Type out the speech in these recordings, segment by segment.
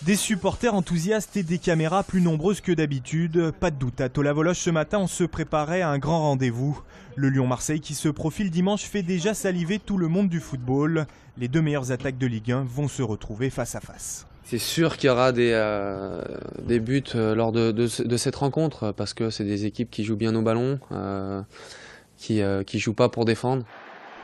Des supporters enthousiastes et des caméras plus nombreuses que d'habitude. Pas de doute, à Tola-Vologe ce matin, on se préparait à un grand rendez-vous. Le Lyon-Marseille qui se profile dimanche fait déjà saliver tout le monde du football. Les deux meilleures attaques de Ligue 1 vont se retrouver face à face. C'est sûr qu'il y aura des buts lors de cette rencontre parce que c'est des équipes qui jouent bien au ballon, qui jouent pas pour défendre.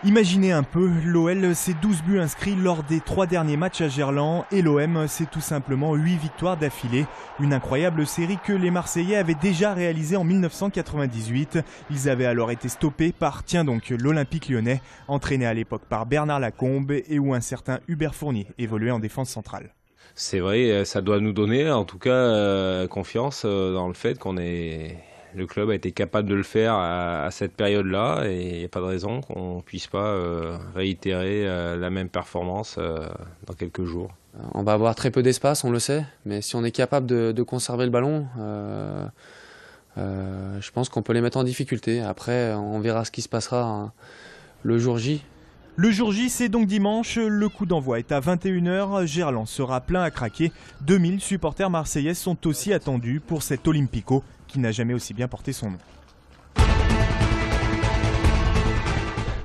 Imaginez un peu, l'OL c'est 12 buts inscrits lors des 3 derniers matchs à Gerland et l'OM c'est tout simplement 8 victoires d'affilée. Une incroyable série que les Marseillais avaient déjà réalisée en 1998. Ils avaient alors été stoppés par, tiens donc, l'Olympique Lyonnais, entraîné à l'époque par Bernard Lacombe et où un certain Hubert Fournier évoluait en défense centrale. C'est vrai, ça doit nous donner en tout cas confiance dans le fait le club a été capable de le faire à cette période-là et il n'y a pas de raison qu'on ne puisse pas réitérer la même performance dans quelques jours. On va avoir très peu d'espace, on le sait, mais si on est capable de conserver le ballon, je pense qu'on peut les mettre en difficulté. Après, on verra ce qui se passera le jour J. Le jour J, c'est donc dimanche, le coup d'envoi est à 21h, Gerland sera plein à craquer. 2000 supporters marseillais sont aussi attendus pour cet Olympico qui n'a jamais aussi bien porté son nom.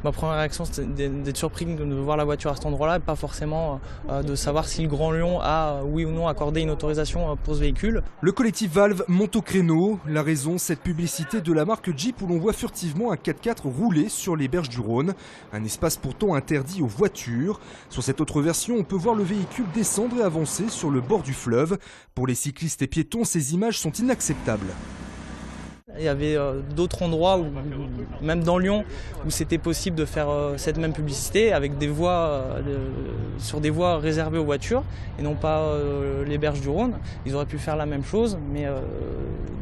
Ma première réaction c'était d'être surpris de voir la voiture à cet endroit-là et pas forcément de savoir si le Grand Lyon a oui ou non accordé une autorisation pour ce véhicule. Le collectif Valve monte au créneau. La raison, cette publicité de la marque Jeep où l'on voit furtivement un 4x4 rouler sur les berges du Rhône. Un espace pourtant interdit aux voitures. Sur cette autre version, on peut voir le véhicule descendre et avancer sur le bord du fleuve. Pour les cyclistes et piétons, ces images sont inacceptables. Il y avait d'autres endroits, même dans Lyon, où c'était possible de faire cette même publicité avec des voies, sur des voies réservées aux voitures et non pas les berges du Rhône. Ils auraient pu faire la même chose, mais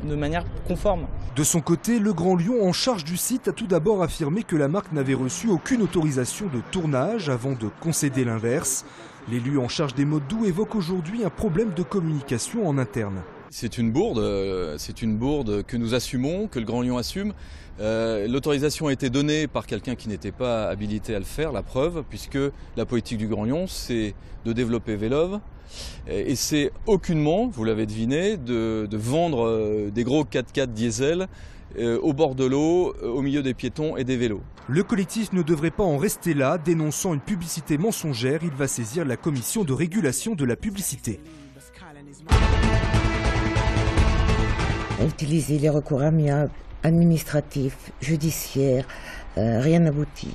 de manière conforme. De son côté, le Grand Lyon, en charge du site, a tout d'abord affirmé que la marque n'avait reçu aucune autorisation de tournage avant de concéder l'inverse. L'élu en charge des modes doux évoque aujourd'hui un problème de communication en interne. C'est une bourde que nous assumons, que le Grand Lyon assume. L'autorisation a été donnée par quelqu'un qui n'était pas habilité à le faire, la preuve, puisque la politique du Grand Lyon, c'est de développer Vélove. Et c'est aucunement, vous l'avez deviné, de vendre des gros 4x4 diesel au bord de l'eau, au milieu des piétons et des vélos. Le collectif ne devrait pas en rester là. Dénonçant une publicité mensongère, il va saisir la commission de régulation de la publicité. Utiliser les recours amiables, administratifs, judiciaires, rien n'aboutit.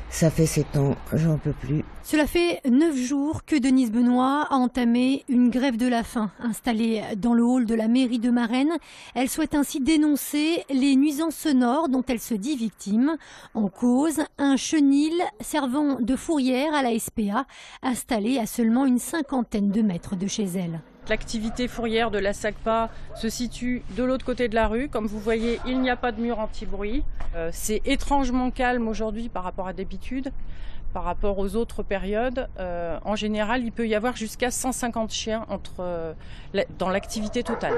Ça fait 7 ans, j'en peux plus. Cela fait 9 jours que Denise Benoît a entamé une grève de la faim. Installée dans le hall de la mairie de Marennes, elle souhaite ainsi dénoncer les nuisances sonores dont elle se dit victime. En cause, un chenil servant de fourrière à la SPA, installé à seulement une 50aine de mètres de chez elle. L'activité fourrière de la SACPA se situe de l'autre côté de la rue. Comme vous voyez, il n'y a pas de mur anti-bruit. C'est étrangement calme aujourd'hui par rapport à d'habitude, par rapport aux autres périodes. En général, il peut y avoir jusqu'à 150 chiens dans l'activité totale.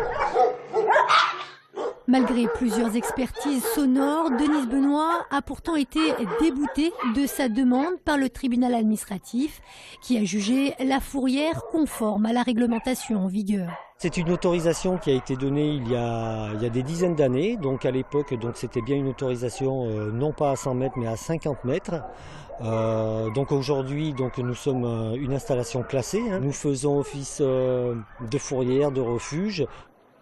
Malgré plusieurs expertises sonores, Denise Benoît a pourtant été déboutée de sa demande par le tribunal administratif qui a jugé la fourrière conforme à la réglementation en vigueur. C'est une autorisation qui a été donnée il y a des dizaines d'années. Donc à l'époque, c'était bien une autorisation non pas à 100 mètres mais à 50 mètres. Donc aujourd'hui, nous sommes une installation classée. Nous faisons office de fourrière, de refuge.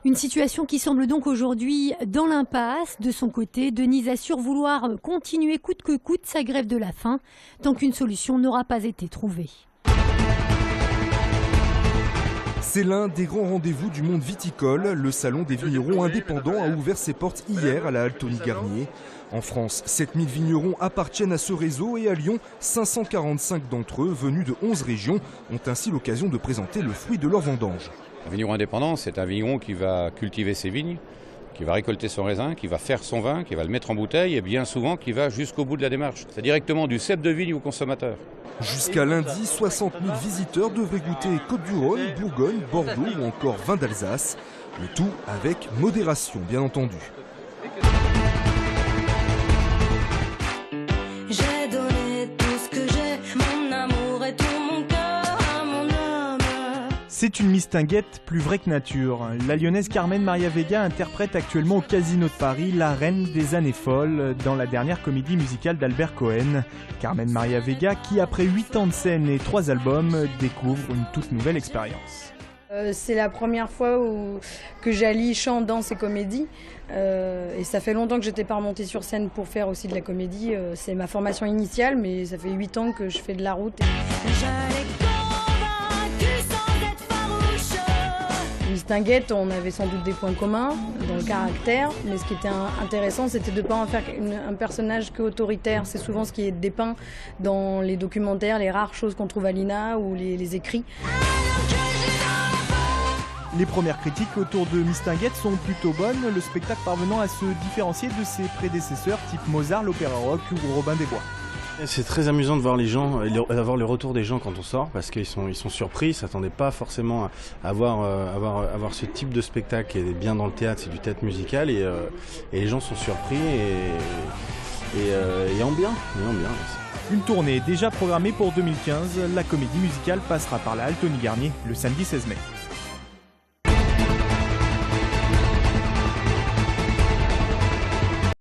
Une situation qui semble donc aujourd'hui dans l'impasse. De son côté, Denise assure vouloir continuer coûte que coûte sa grève de la faim tant qu'une solution n'aura pas été trouvée. C'est l'un des grands rendez-vous du monde viticole. Le salon des vignerons indépendants a ouvert ses portes hier à la halle Tony Garnier. En France, 7000 vignerons appartiennent à ce réseau et à Lyon, 545 d'entre eux, venus de 11 régions, ont ainsi l'occasion de présenter le fruit de leur vendange. Un vigneron indépendant, c'est un vigneron qui va cultiver ses vignes, qui va récolter son raisin, qui va faire son vin, qui va le mettre en bouteille et bien souvent qui va jusqu'au bout de la démarche. C'est directement du cep de vigne au consommateur. Jusqu'à lundi, 60 000 visiteurs devraient goûter Côte-du-Rhône, Bourgogne, Bordeaux ou encore vin d'Alsace. Le tout avec modération, bien entendu. J'ai donné tout ce que j'ai, mon amour et tout mon cœur à mon homme. C'est une mistinguette plus vraie que nature. La lyonnaise Carmen Maria Vega interprète actuellement au Casino de Paris la reine des années folles dans la dernière comédie musicale d'Albert Cohen. Carmen Maria Vega qui, après 8 ans de scène et 3 albums, découvre une toute nouvelle expérience. C'est la première fois que j'allie chant, danse et comédie. Et ça fait longtemps que j'étais pas remontée sur scène pour faire aussi de la comédie. C'est ma formation initiale, mais ça fait 8 ans que je fais de la route. Mistinguette, on avait sans doute des points communs dans le caractère, mais ce qui était intéressant, c'était de ne pas en faire un personnage que autoritaire. C'est souvent ce qui est dépeint dans les documentaires, les rares choses qu'on trouve à l'INA ou les écrits. Les premières critiques autour de Mistinguette sont plutôt bonnes, le spectacle parvenant à se différencier de ses prédécesseurs type Mozart, l'Opéra Rock ou Robin des Bois. C'est très amusant de voir les gens, d'avoir le retour des gens quand on sort, parce qu'ils sont surpris, ils ne s'attendaient pas forcément à avoir ce type de spectacle qui est bien dans le théâtre, c'est du théâtre musical, et les gens sont surpris et en bien. Une tournée déjà programmée pour 2015, la comédie musicale passera par la Halle Tony Garnier le samedi 16 mai.